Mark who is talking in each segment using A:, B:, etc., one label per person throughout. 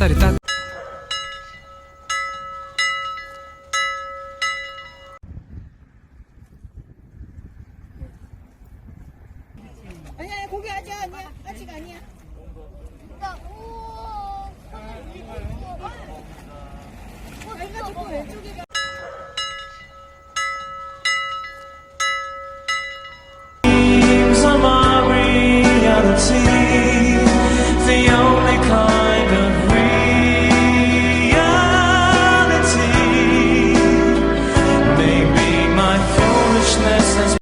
A: 햇살이 따
B: 아니야, 고기 아직 아니야. 아직 아니야. 왼쪽에 왼쪽에.
C: of our reality, the only kind of reality. Maybe my foolishness has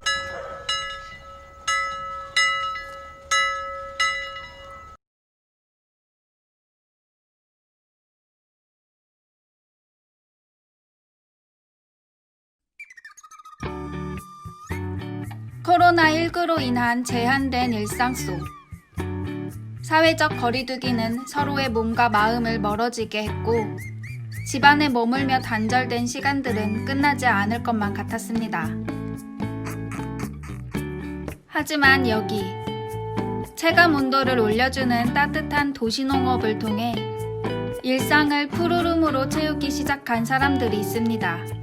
D: 코로나19로 인한 제한된 일상 속 사회적 거리두기는 서로의 몸과 마음을 멀어지게 했고 집안에 머물며 단절된 시간들은 끝나지 않을 것만 같았습니다. 하지만 여기 체감 온도를 올려주는 따뜻한 도시농업을 통해 일상을 푸르름으로 채우기 시작한 사람들이 있습니다.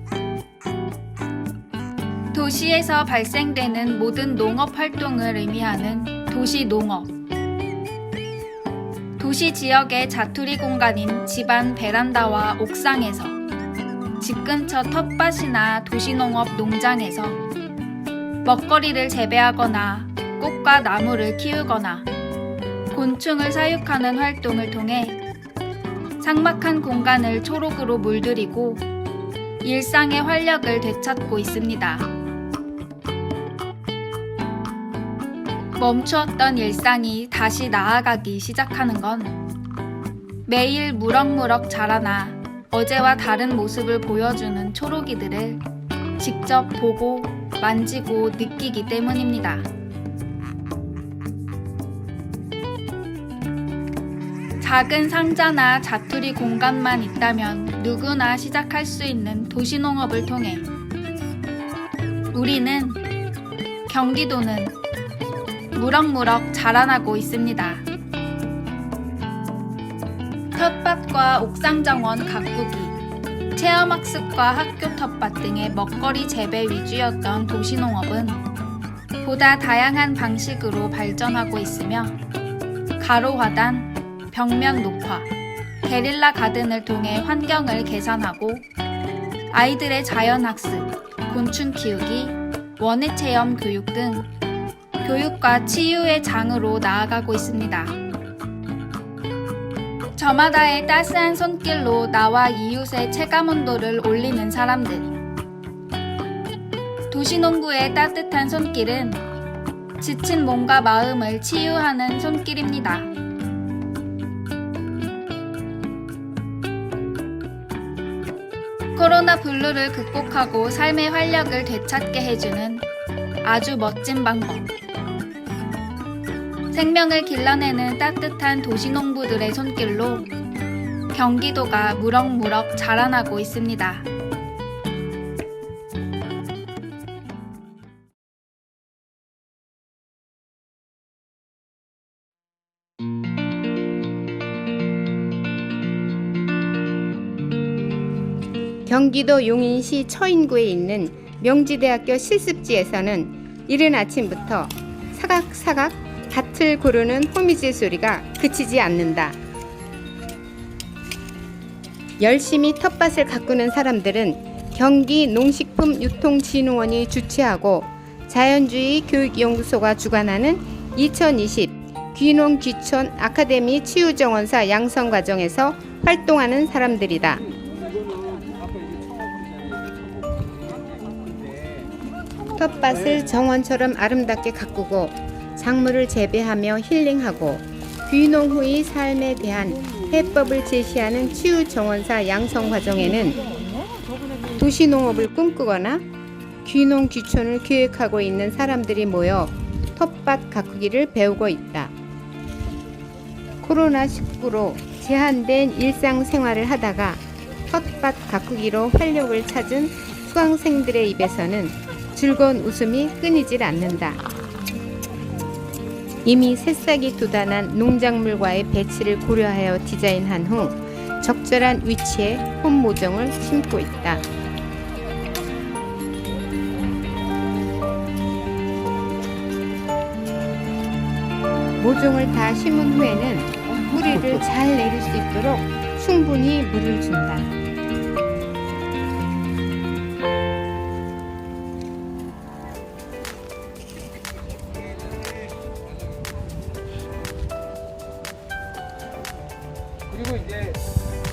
D: 도시에서 발생되는 모든 농업 활동을 의미하는 도시농업. 도시 지역의 자투리 공간인 집안 베란다와 옥상에서, 집 근처 텃밭이나 도시농업 농장에서 먹거리를 재배하거나 꽃과 나무를 키우거나 곤충을 사육하는 활동을 통해 삭막한 공간을 초록으로 물들이고 일상의 활력을 되찾고 있습니다. 멈추었던 일상이 다시 나아가기 시작하는 건 매일 무럭무럭 자라나 어제와 다른 모습을 보여주는 초록이들을 직접 보고 만지고 느끼기 때문입니다. 작은 상자나 자투리 공간만 있다면 누구나 시작할 수 있는 도시농업을 통해 우리는, 경기도는 무럭무럭 자라나고 있습니다. 텃밭과 옥상정원 가꾸기, 체험학습과 학교 텃밭 등의 먹거리 재배 위주였던 도시농업은 보다 다양한 방식으로 발전하고 있으며 가로화단, 벽면 녹화, 게릴라 가든을 통해 환경을 개선하고 아이들의 자연학습, 곤충 키우기, 원예체험 교육 등 교육과 치유의 장으로 나아가고 있습니다. 저마다의 따스한 손길로 나와 이웃의 체감온도를 올리는 사람들. 도시농부의 따뜻한 손길은 지친 몸과 마음을 치유하는 손길입니다. 코로나 블루를 극복하고 삶의 활력을 되찾게 해주는 아주 멋진 방법. 생명을 길러내는 따뜻한 도시농부들의 손길로 경기도가 무럭무럭 자라나고 있습니다.
E: 경기도 용인시 처인구에 있는 명지대학교 실습지에서는 이른 아침부터 사각사각 밭을 고르는 호미질 소리가 그치지 않는다. 열심히 텃밭을 가꾸는 사람들은 경기농식품유통진흥원이 주최하고 자연주의 교육연구소가 주관하는 2020 귀농귀촌 아카데미 치유정원사 양성과정에서 활동하는 사람들이다. 텃밭을 정원처럼 아름답게 가꾸고 작물을 재배하며 힐링하고 귀농 후의 삶에 대한 해법을 제시하는 치유정원사 양성과정에는 도시농업을 꿈꾸거나 귀농귀촌을 계획하고 있는 사람들이 모여 텃밭 가꾸기를 배우고 있다. 코로나19로 제한된 일상생활을 하다가 텃밭 가꾸기로 활력을 찾은 수강생들의 입에서는 즐거운 웃음이 끊이질 않는다. 이미 새싹이 돋아난 농작물과의 배치를 고려하여 디자인한 후 적절한 위치에 홈 모종을 심고 있다. 모종을 다 심은 후에는 뿌리를 잘 내릴 수 있도록 충분히 물을 준다.
A: 그리고 이제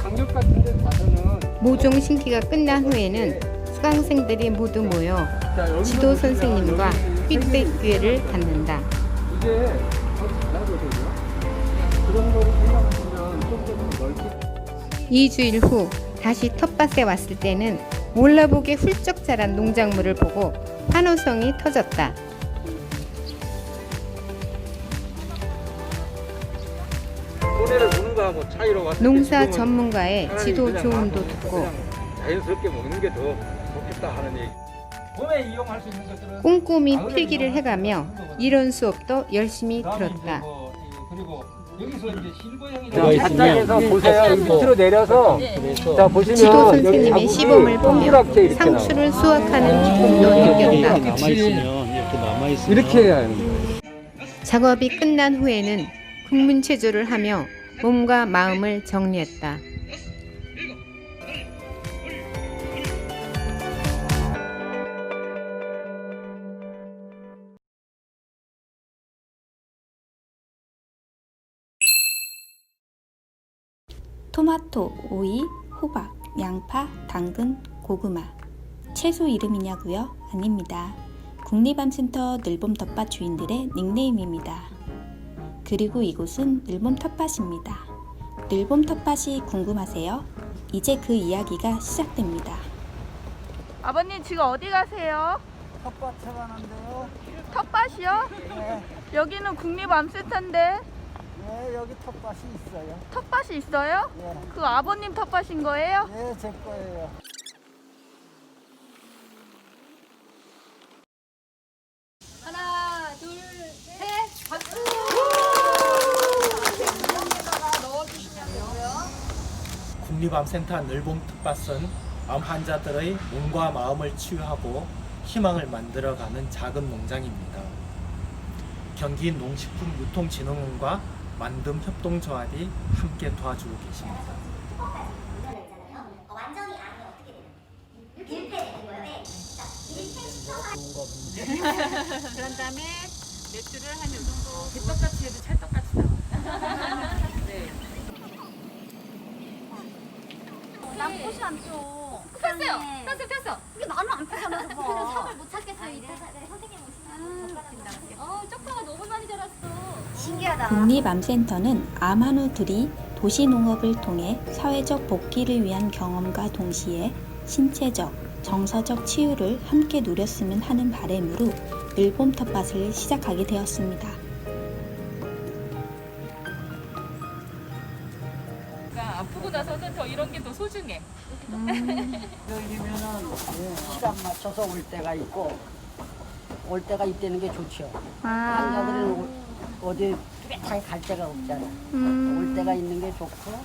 A: 강력 같은 데 가서는
E: 모종 심기가 끝난 후에는 수강생들이 모두 모여 지도 선생님과 피드백 기회를 갖는다.
A: 이게 더 잘하거든요. 그런 거를 생각하시면 좀 더 넓게
E: 2주일 후 다시 텃밭에 왔을 때는 몰라보게 훌쩍 자란 농작물을 보고 환호성이 터졌다.
A: 손해를 보는 거하고 차이로 왔을 때
E: 농사
A: 지금은
E: 전문가의
A: 차라리
E: 지도
A: 그냥
E: 조언도
A: 놔두고
E: 듣고
A: 그냥 자연스럽게 먹는 게 더 좋겠다 하는 얘기. 봄에 이용할 수 있는 것들은
E: 꼼꼼히 필기를 해가며 이론 수업도 열심히
A: 그다음에
E: 들었다.
A: 이제 뭐 그리고 여기서 이제 실버형이
F: 자, 바닥에서 보세요. 여기 밑으로 내려서 자 보시면
E: 지도
F: 여기
E: 선생님의
F: 자국이
E: 시범을 보며
F: 동그랗게 이렇게 나와요.
E: 상추를 수확하는 기쁨도 느꼈다.
G: 이렇게 남아있으면
F: 이렇게 해야 하는 거예요.
E: 작업이 끝난 후에는 국문체조를 하며 몸과 마음을 정리했다.
H: 토마토, 오이, 호박, 양파, 당근, 고구마. 채소 이름이냐고요? 아닙니다. 국립암센터 늘봄 텃밭 주인들의 닉네임입니다. 그리고 이곳은 늘봄 텃밭입니다. 늘봄 텃밭이 궁금하세요? 이제 그 이야기가 시작됩니다.
I: 아버님 지금 어디 가세요?
J: 텃밭에 가는데요.
I: 텃밭이요?
J: 네,
I: 여기는 국립암센터인데
J: 네, 여기 텃밭이 있어요.
I: 텃밭이 있어요?
J: 네,
I: 그 아버님 텃밭인 거예요?
J: 네, 제 거예요.
K: 국립암센터 늘봄 텃밭은 암 환자들의 몸과 마음을 치유하고 희망을 만들어가는 작은 농장입니다. 경기 농식품유통진흥원과 만듦 협동조합이 함께 도와주고 계십니다.
L: 완전히 안이 어떻게 되는? 밀폐 되는 거예요.
B: 그런 다음에 맥주를 한 요 정도 개떡같이 해도 찰떡같이 나와. 네.
L: 난 꽃이 안 펴.
B: 폈어요. 폈어.
L: 이게 나는 안 펴잖아. 그래서 삽을 못 찾겠어요. 이래서 선생님 오시면
B: 쪽파가 너무 많이 자랐어.
L: 신기하다.
H: 국립암센터는 암 한우들이 도시농업을 통해 사회적 복귀를 위한 경험과 동시에 신체적, 정서적 치유를 함께 누렸으면 하는 바람으로 늘봄 텃밭을 시작하게 되었습니다.
B: 아프고 나서는 더 이런 게 더 소중해.
J: 여기면은 시간 맞춰서 올 때가 있고 올 때가 있다는 게 좋죠. 환자들은 어디 뚜렷하게 갈 데가 없잖아. 올 때가 있는 게 좋고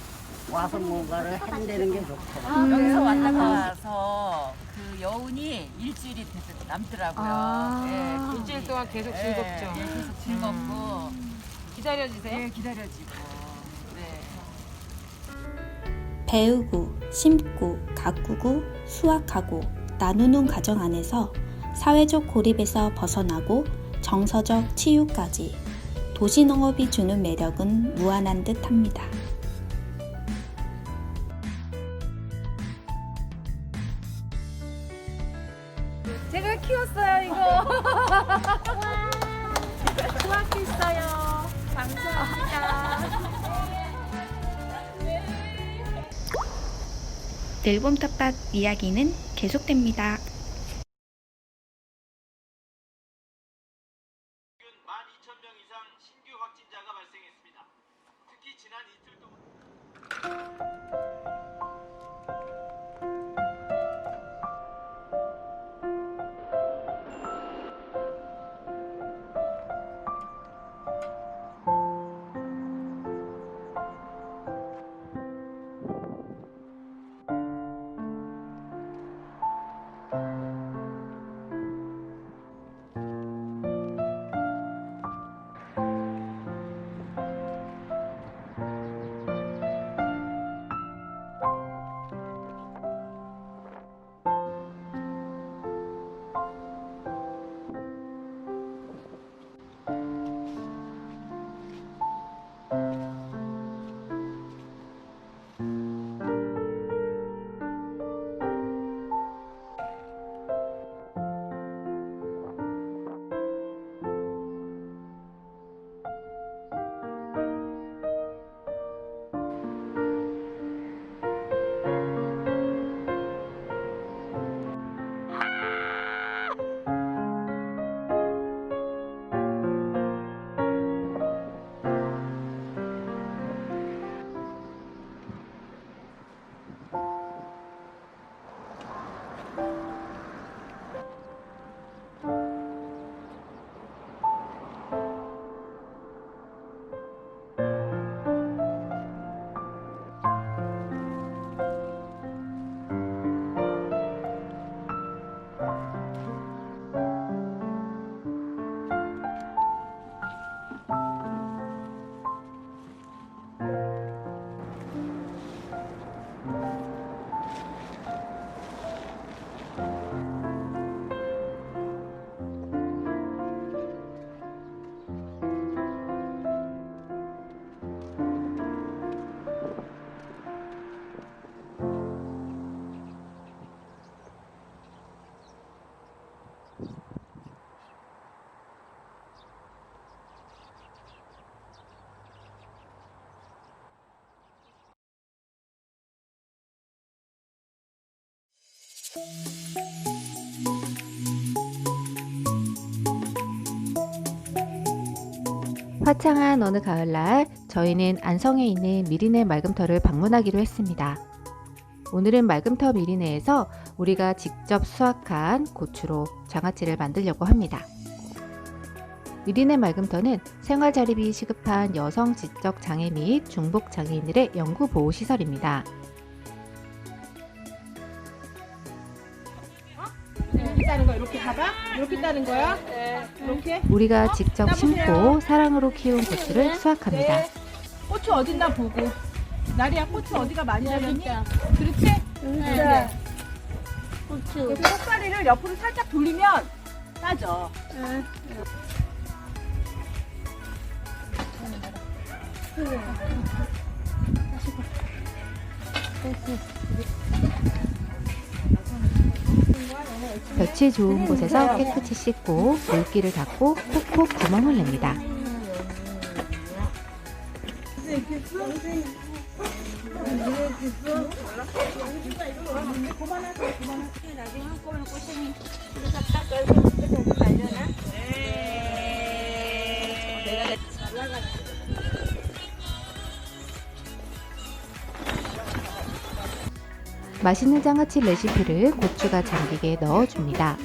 J: 와서 뭔가를 한다는 게 좋고.
B: 여기서 왔다가 와서 그 여운이 일주일이 남더라고요. 예, 일주일 동안 계속 즐겁죠. 예, 계속 즐겁고 기다려지세요? 네, 기다려지고.
H: 배우고, 심고, 가꾸고, 수확하고, 나누는 과정 안에서 사회적 고립에서 벗어나고 정서적 치유까지 도시농업이 주는 매력은 무한한 듯 합니다.
I: 제가 키웠어요 이거. 수확했어요. 감사합니다.
H: 늘봄 텃밭 이야기는 계속됩니다.
C: 12,000명 이상 신규 확진자가 발생했습니다. 특히 지난 이틀 동안
E: 화창한 어느 가을날 저희는 안성에 있는 미리네 맑음터를 방문하기로 했습니다. 오늘은 맑음터 미리네에서 우리가 직접 수확한 고추로 장아찌를 만들려고 합니다. 미리네 맑음터는 생활자립이 시급한 여성 지적 장애 및 중복 장애인들의 영구 보호 시설입니다.
M: 이렇게 따는 거야? 이렇게 봐봐? 이렇게 따는 거야? 이렇게?
E: 우리가 직접 심고 사랑으로 키운 고추를 수확합니다.
M: 네. 고추 어딨나 보고. 나리야, 고추 어디가 많이 나겠니? 그렇지? 네. 고추. 그래서 속다리를 옆으로 살짝 돌리면 따져.
E: 볕이 좋은 곳에서 깨끗이 씻고 물기를 닦고 콕콕 구멍을 냅니다. 맛있는 장아찌 레시피를 고추가 잠기게 넣어줍니다.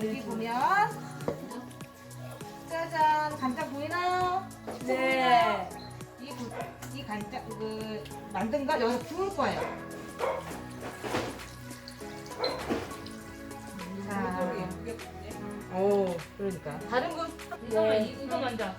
M: 여기 보면 짜잔, 간장 보이나요? 네. 이 간장 만든 거 여기서 부을 거예요. 자, 오, 그러니까 다른 거 이거 먼저.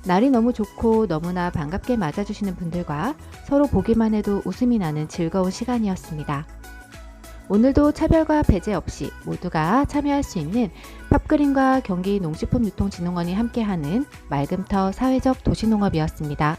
E: 날이 너무 좋고 너무나 반갑게 맞아주시는 분들과 서로 보기만 해도 웃음이 나는 즐거운 시간이었습니다. 오늘도 차별과 배제 없이 모두가 참여할 수 있는 팝그린과 경기 농식품유통진흥원이 함께하는 맑음터 사회적 도시농업이었습니다.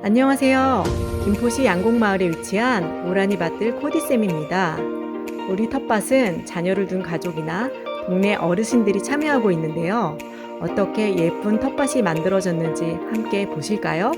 N: 안녕하세요. 김포시 양곡마을에 위치한 오라니 밭들 코디쌤입니다. 우리 텃밭은 자녀를 둔 가족이나 동네 어르신들이 참여하고 있는데요. 어떻게 예쁜 텃밭이 만들어졌는지 함께 보실까요?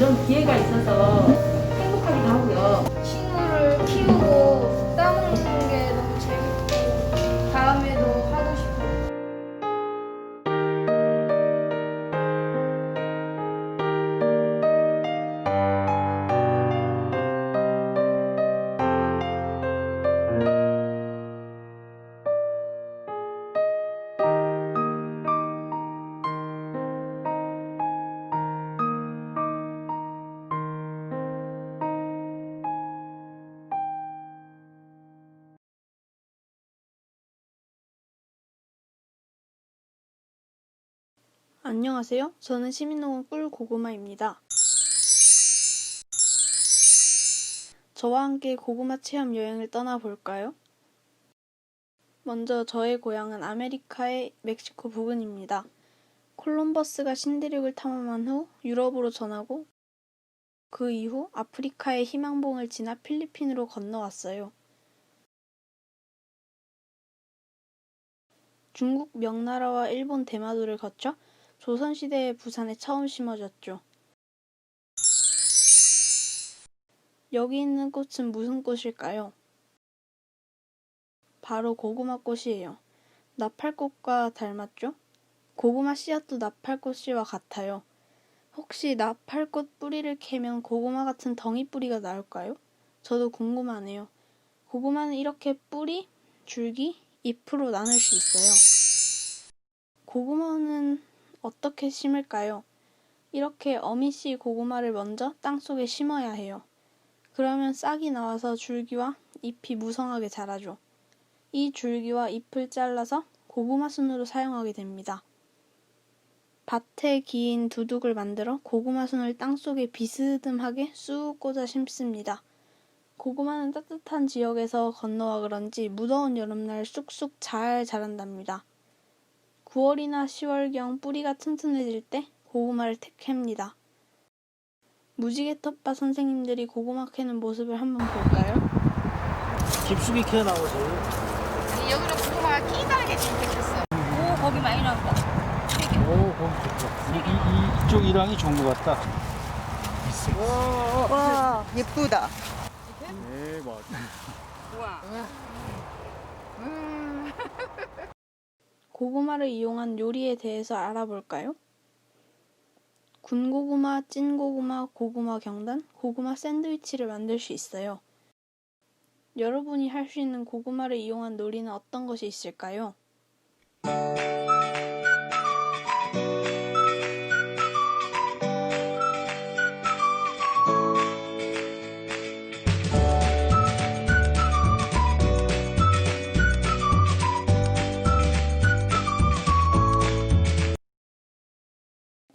I: 이런 기회가 있어서 행복하기도 하고요.
D: 식물을 키우고 따먹는 게 너무 재밌고 다음에도 하고 싶어요. 안녕하세요. 저는 시민농원 꿀고구마입니다. 저와 함께 고구마 체험 여행을 떠나볼까요? 먼저 저의 고향은 아메리카의 멕시코 부근입니다. 콜럼버스가 신대륙을 탐험한 후 유럽으로 전하고 그 이후 아프리카의 희망봉을 지나 필리핀으로 건너왔어요. 중국 명나라와 일본 대마도를 거쳐 조선시대에 부산에 처음 심어졌죠. 여기 있는 꽃은 무슨 꽃일까요? 바로 고구마꽃이에요. 나팔꽃과 닮았죠? 고구마 씨앗도 나팔꽃 씨와 같아요. 혹시 나팔꽃 뿌리를 캐면 고구마 같은 덩이 뿌리가 나올까요? 저도 궁금하네요. 고구마는 이렇게 뿌리, 줄기, 잎으로 나눌 수 있어요. 고구마는 어떻게 심을까요? 이렇게 어미씨 고구마를 먼저 땅속에 심어야 해요. 그러면 싹이 나와서 줄기와 잎이 무성하게 자라죠. 이 줄기와 잎을 잘라서 고구마 순으로 사용하게 됩니다. 밭에 긴 두둑을 만들어 고구마 순을 땅속에 비스듬하게 쑥 꽂아 심습니다. 고구마는 따뜻한 지역에서 건너와 그런지 무더운 여름날 쑥쑥 잘 자란답니다. 9월이나 10월경 뿌리가 튼튼해질 때 고구마를 캡니다. 무지개 텃밭 선생님들이 고구마 캐는 모습을 한번 볼까요?
G: 깊숙이 캐 나오세요.
B: 아니 여기는 고구마가 끼다랗게 생겼어. 오 거기 많이 나온다.
G: 오, 거기 좋다. 이쪽 이랑이 좋은 것 같다.
M: 와 예쁘다.
G: 대박.
B: 우와.
D: 고구마를 이용한 요리에 대해서 알아볼까요? 군고구마, 찐고구마, 고구마 경단, 고구마 샌드위치를 만들 수 있어요. 여러분이 할 수 있는 고구마를 이용한 놀이는 어떤 것이 있을까요?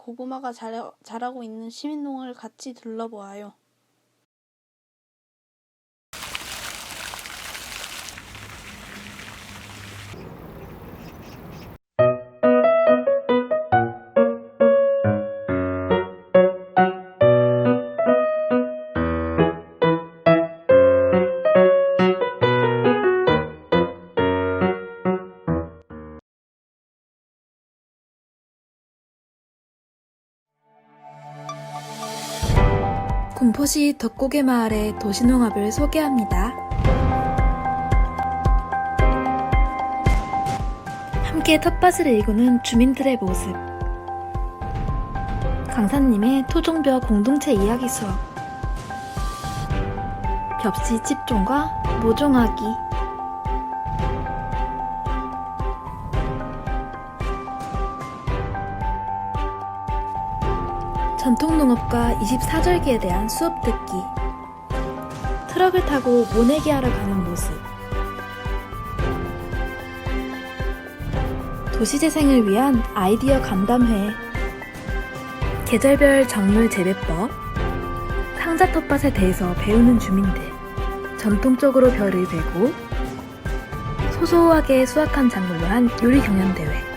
D: 고구마가 자라고 있는 시민농을 같이 둘러보아요. 군포시 덕고개 마을의 도시농업을 소개합니다. 함께 텃밭을 일구는 주민들의 모습. 강사님의 토종벼 공동체 이야기 수업. 벽시 집종과 모종하기. 전통농업과 24절기에 대한 수업 듣기. 트럭을 타고 모내기 하러 가는 모습. 도시재생을 위한 아이디어 간담회. 계절별 작물 재배법. 상자 텃밭에 대해서 배우는 주민들. 전통적으로 별을 베고 소소하게 수확한 작물로 한 요리 경연대회.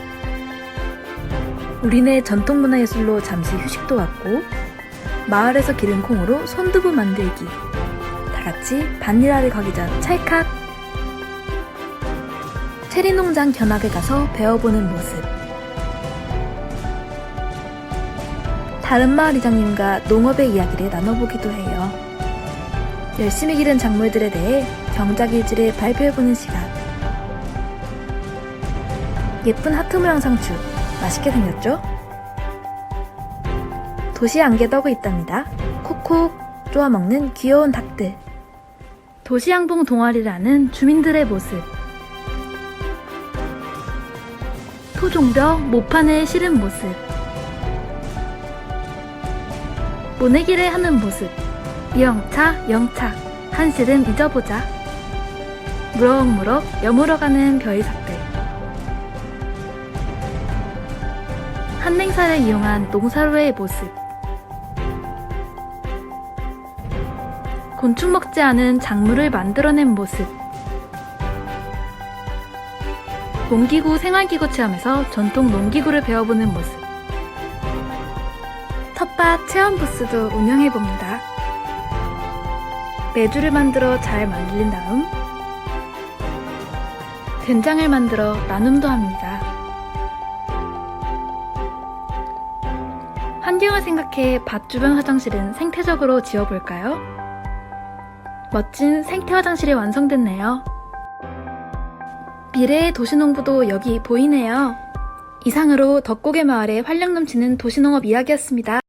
D: 우리네 전통문화예술로 잠시 휴식도 갖고 마을에서 기른 콩으로 손두부 만들기. 다같이 바닐라를 가기 전 찰칵. 체리농장 견학을 가서 배워보는 모습. 다른 마을 이장님과 농업의 이야기를 나눠보기도 해요. 열심히 기른 작물들에 대해 경작일지를 발표해보는 시간. 예쁜 하트 모양 상추 맛있게 생겼죠? 도시 안개 떠고 있답니다. 콕콕 쪼아 먹는 귀여운 닭들. 도시양봉 동아리를 하는 주민들의 모습. 토종벼 모판을 실은 모습. 모내기를 하는 모습. 영차 한시름 잊어보자. 무럭무럭 여물어가는 별삭들. 한냉사를 이용한 농사로의 모습. 곤충 먹지 않은 작물을 만들어낸 모습. 농기구 생활기구 체험에서 전통 농기구를 배워보는 모습. 텃밭 체험 부스도 운영해봅니다. 메주를 만들어 잘 말린 다음 된장을 만들어 나눔도 합니다. 환경을 생각해 밭 주변 화장실은 생태적으로 지어볼까요? 멋진 생태 화장실이 완성됐네요. 미래의 도시농부도 여기 보이네요. 이상으로 덕고개 마을의 활력 넘치는 도시농업 이야기였습니다.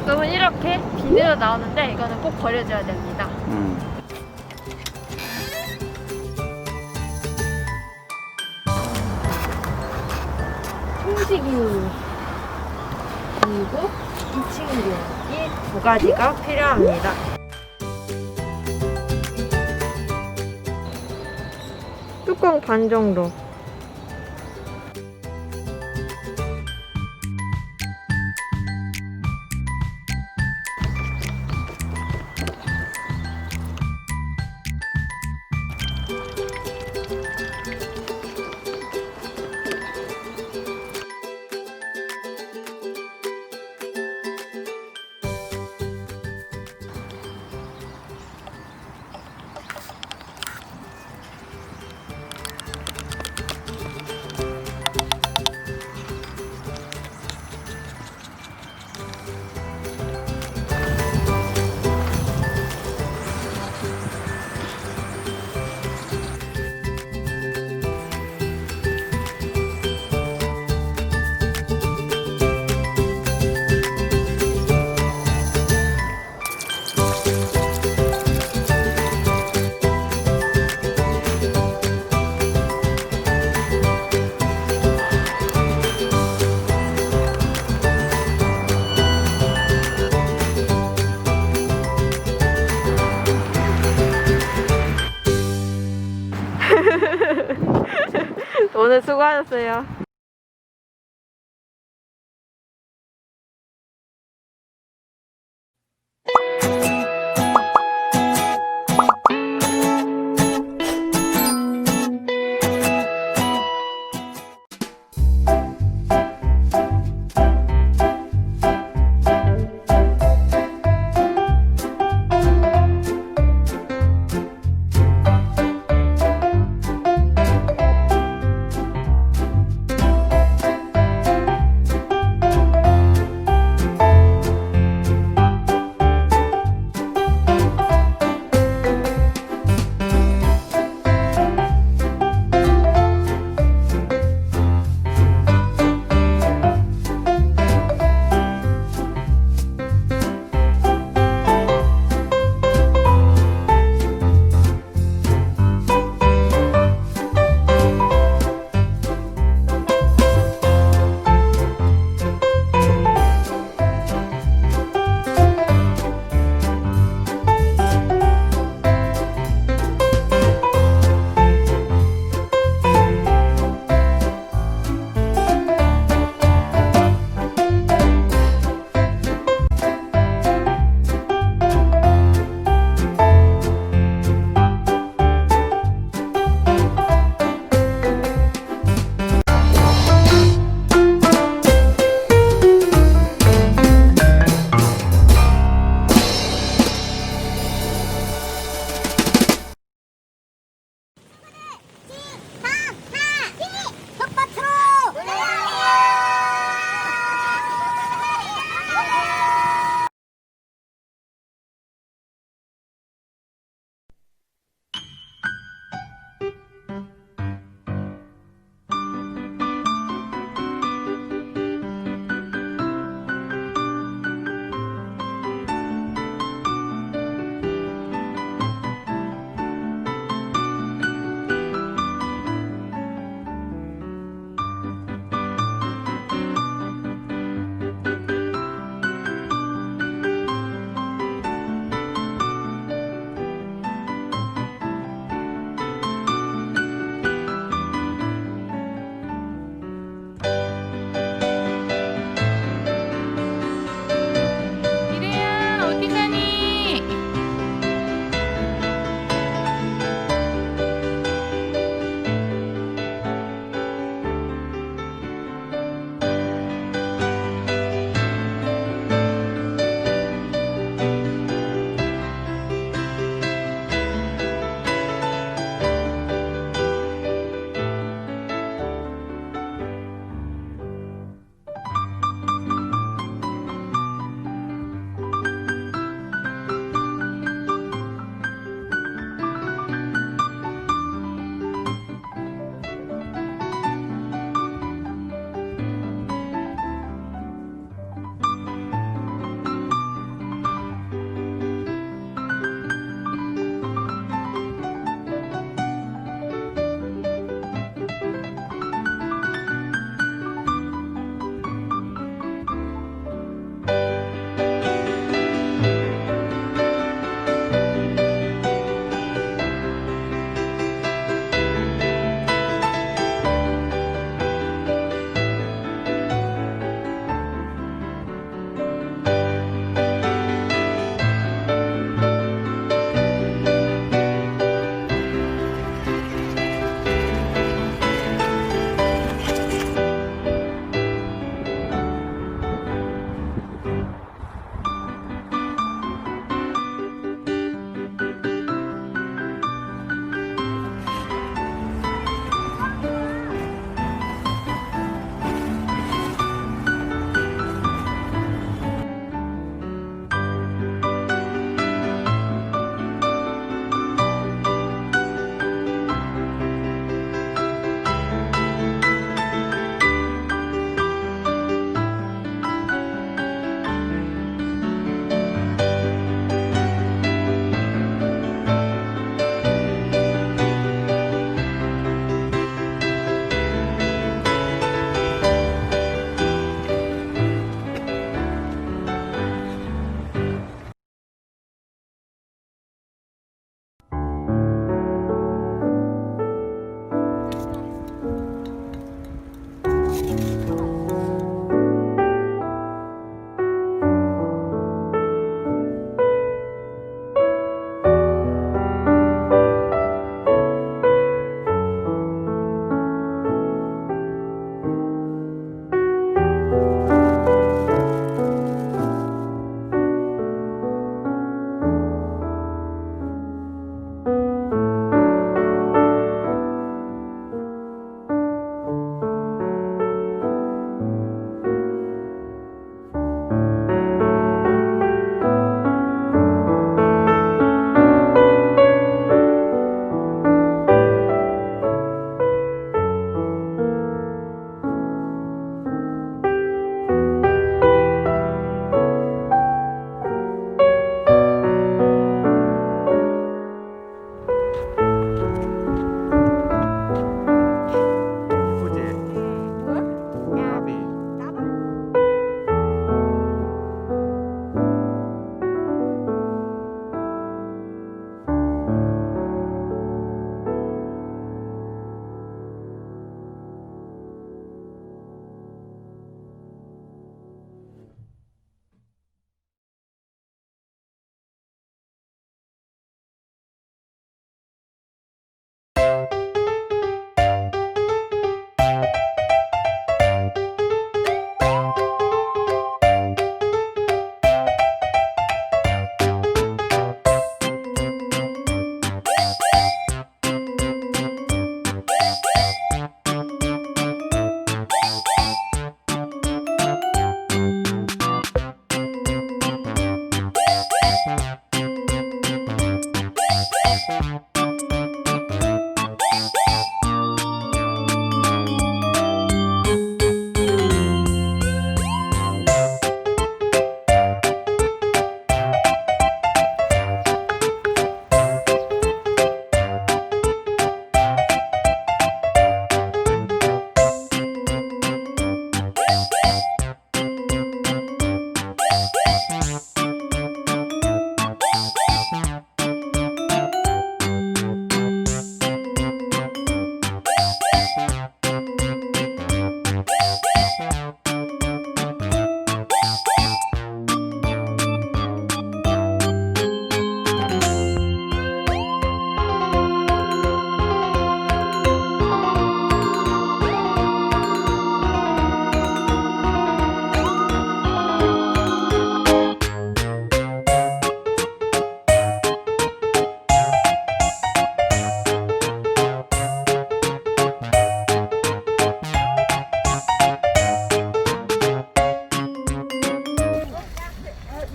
I: 가끔은 이렇게 비늘로 나오는데 이거는 꼭 버려줘야 됩니다. 통식이유 그리고 부침류 이 두 가지가 필요합니다. 뚜껑 반 정도. 오늘 수고하셨어요.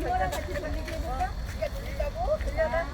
M: 이거랑 같이 돌리게 해줄까? 이거 돌리려고? 돌려봐.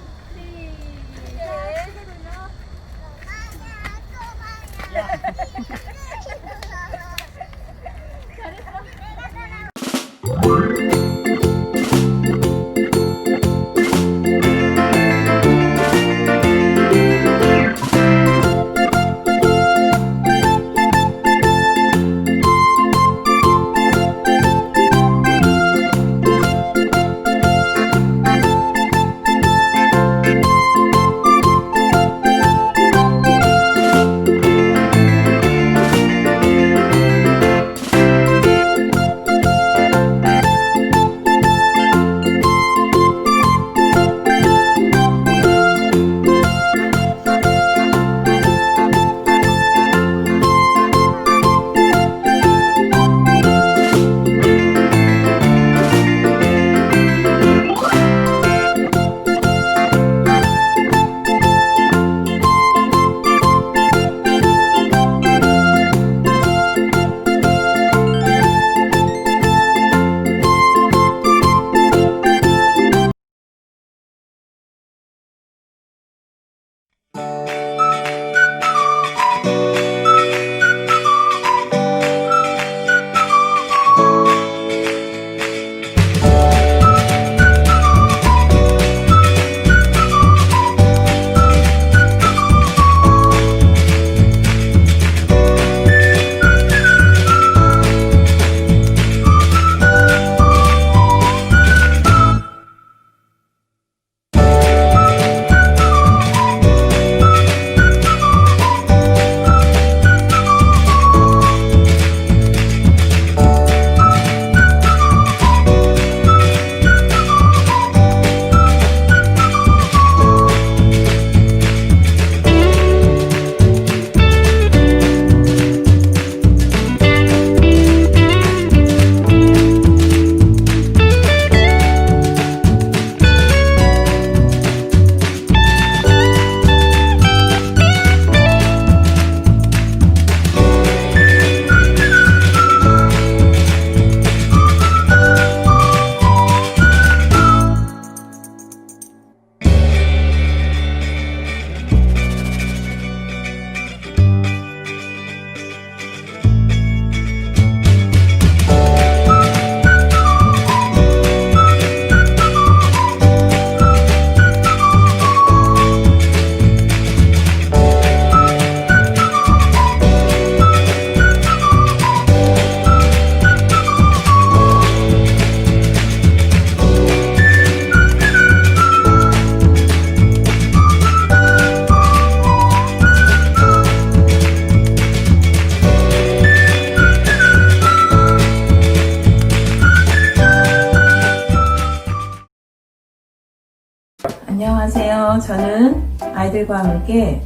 O: 안녕하세요. 저는 아이들과 함께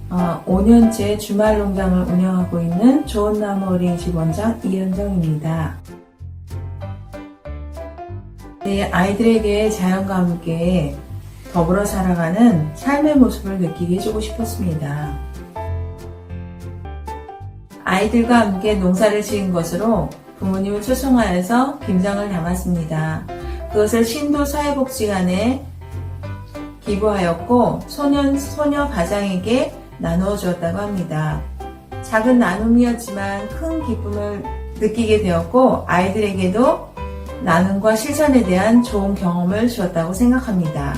O: 5년째 주말 농장을 운영하고 있는 좋은나무 어린이집 원장 이현정입니다. 네, 아이들에게 자연과 함께 더불어 살아가는 삶의 모습을 느끼게 해주고 싶었습니다. 아이들과 함께 농사를 지은 것으로 부모님을 초청하여서 김장을 담았습니다. 그것을 신도 사회복지관에 기부하였고 소녀 가장에게 나누어 주었다고 합니다. 작은 나눔이었지만 큰 기쁨을 느끼게 되었고 아이들에게도 나눔과 실천에 대한 좋은 경험을 주었다고 생각합니다.